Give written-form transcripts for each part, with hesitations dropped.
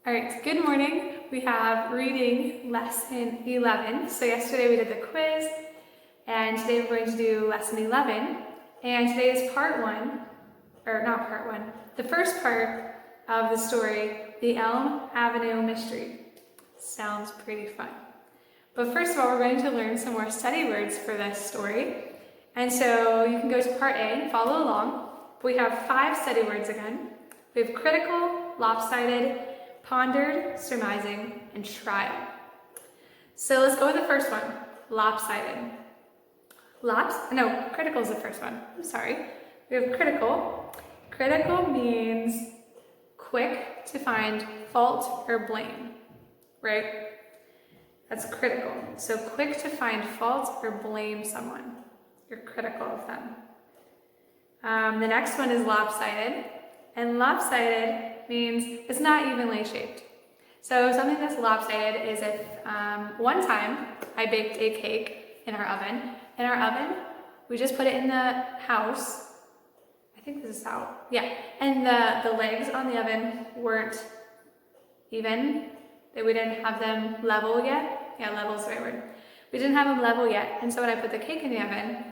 All right, good morning. We have reading lesson 11. So yesterday we did the quiz, and today we're going to do lesson 11. And today is part one, or not part one, the first part of the story, The Elm Avenue Mystery. Sounds pretty fun. But first of all, we're going to learn some more study words for this story. And so you can go to part A and follow along. We have 5 study words again. We have critical, lopsided, pondered, surmising, and trial. So let's go with the first one, lopsided. Critical is the first one. I'm sorry. We have critical. Critical means quick to find fault or blame, right? That's critical. So quick to find fault or blame someone. You're critical of them. The next one is lopsided. And lopsided means it's not evenly shaped. So something that's lopsided is if one time I baked a cake in our oven. In our oven, we just put it in the house. I think this is out. Yeah. And the legs on the oven weren't even. We didn't have them level yet. Yeah, level is the right word. We didn't have them level yet. And so when I put the cake in the oven,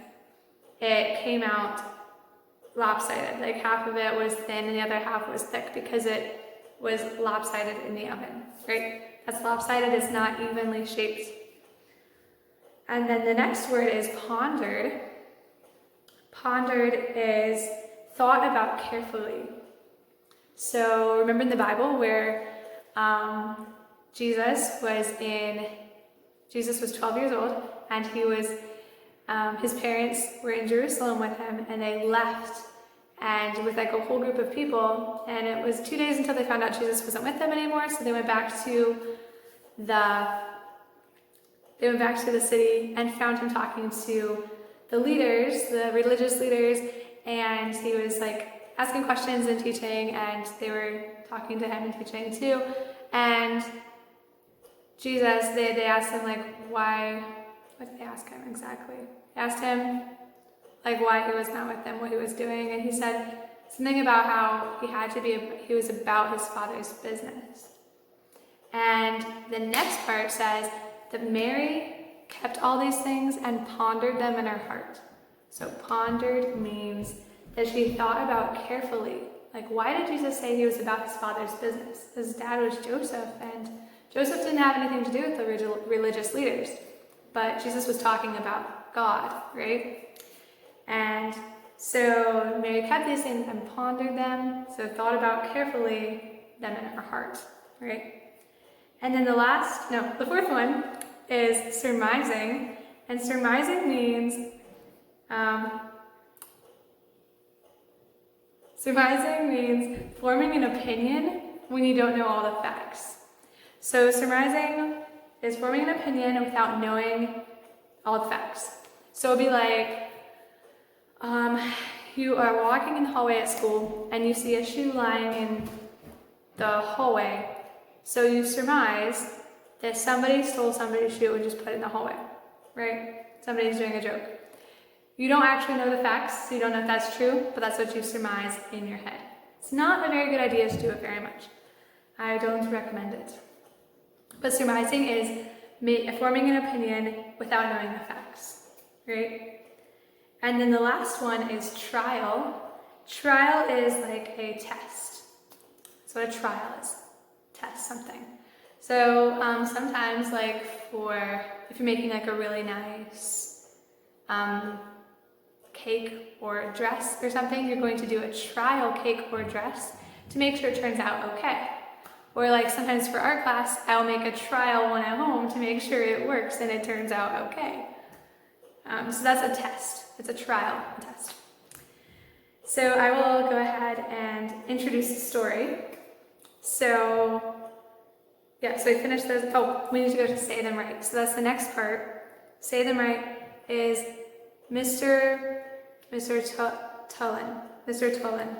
it came out lopsided. Like half of it was thin and the other half was thick because it was lopsided in the oven, right? That's lopsided, it's not evenly shaped. And then the next word is pondered. Pondered is thought about carefully. So remember in the Bible where Jesus was 12 years old and he was his parents were in Jerusalem with him and they left and with like a whole group of people, and it was 2 days until they found out Jesus wasn't with them anymore, so they went back to the city and found him talking to the leaders, the religious leaders, and he was like asking questions and teaching, and they were talking to him and teaching too. And Jesus, they asked him like why. What did they ask him exactly? They asked him like why he was not with them, what he was doing, and he said something about how he was about his father's business. And the next part says that Mary kept all these things and pondered them in her heart. So pondered means that she thought about carefully. Like, why did Jesus say he was about his father's business? His dad was Joseph, and Joseph didn't have anything to do with the religious leaders. But Jesus was talking about God, right? And so Mary kept these things and pondered them, so thought about carefully them in her heart, right? And then the fourth one is surmising. And surmising means, forming an opinion when you don't know all the facts. So surmising is forming an opinion without knowing all the facts. So it'd be like, you are walking in the hallway at school and you see a shoe lying in the hallway. So you surmise that somebody stole somebody's shoe and just put it in the hallway, right? Somebody's doing a joke. You don't actually know the facts, so you don't know if that's true, but that's what you surmise in your head. It's not a very good idea to do it very much. I don't recommend it. But surmising is forming an opinion without knowing the facts, right? And then the last one is trial. Trial is like a test. That's what a trial is. Test something. So sometimes like if you're making like a really nice cake or dress or something, you're going to do a trial cake or dress to make sure it turns out okay. Or like sometimes for art class, I'll make a trial one at home to make sure it works and it turns out okay. So that's a test. It's a trial test. So I will go ahead and introduce the story. So we finished those. Oh, we need to go to say them right. So that's the next part. Say them right is Mr. Tullen. Mr. Tullen.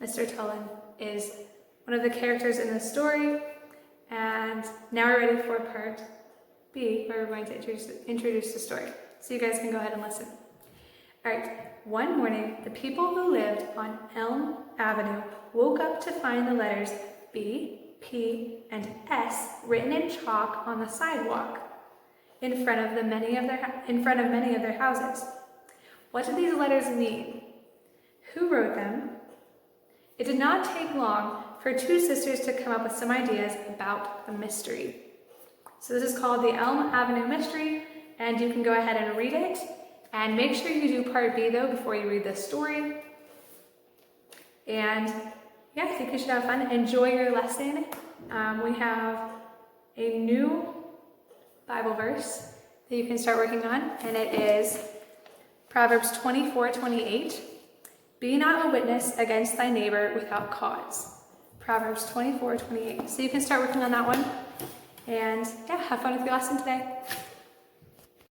Mr. Tullen is one of the characters in the story. And now we're ready for part B, where we're going to introduce the story. So you guys can go ahead and listen. All right. One morning, the people who lived on Elm Avenue woke up to find the letters B, P, P, and S written in chalk on the sidewalk in front of many of their houses. What do these letters mean? Who wrote them? It did not take long for two sisters to come up with some ideas about the mystery. So this is called the Elm Avenue Mystery, and you can go ahead and read it. And make sure you do part B though before you read this story. And yeah, I think you should have fun. Enjoy your lesson. We have a new Bible verse that you can start working on, and it is Proverbs 24:28. Be not a witness against thy neighbor without cause. Proverbs 24:28. So you can start working on that one. And yeah, have fun with your lesson today.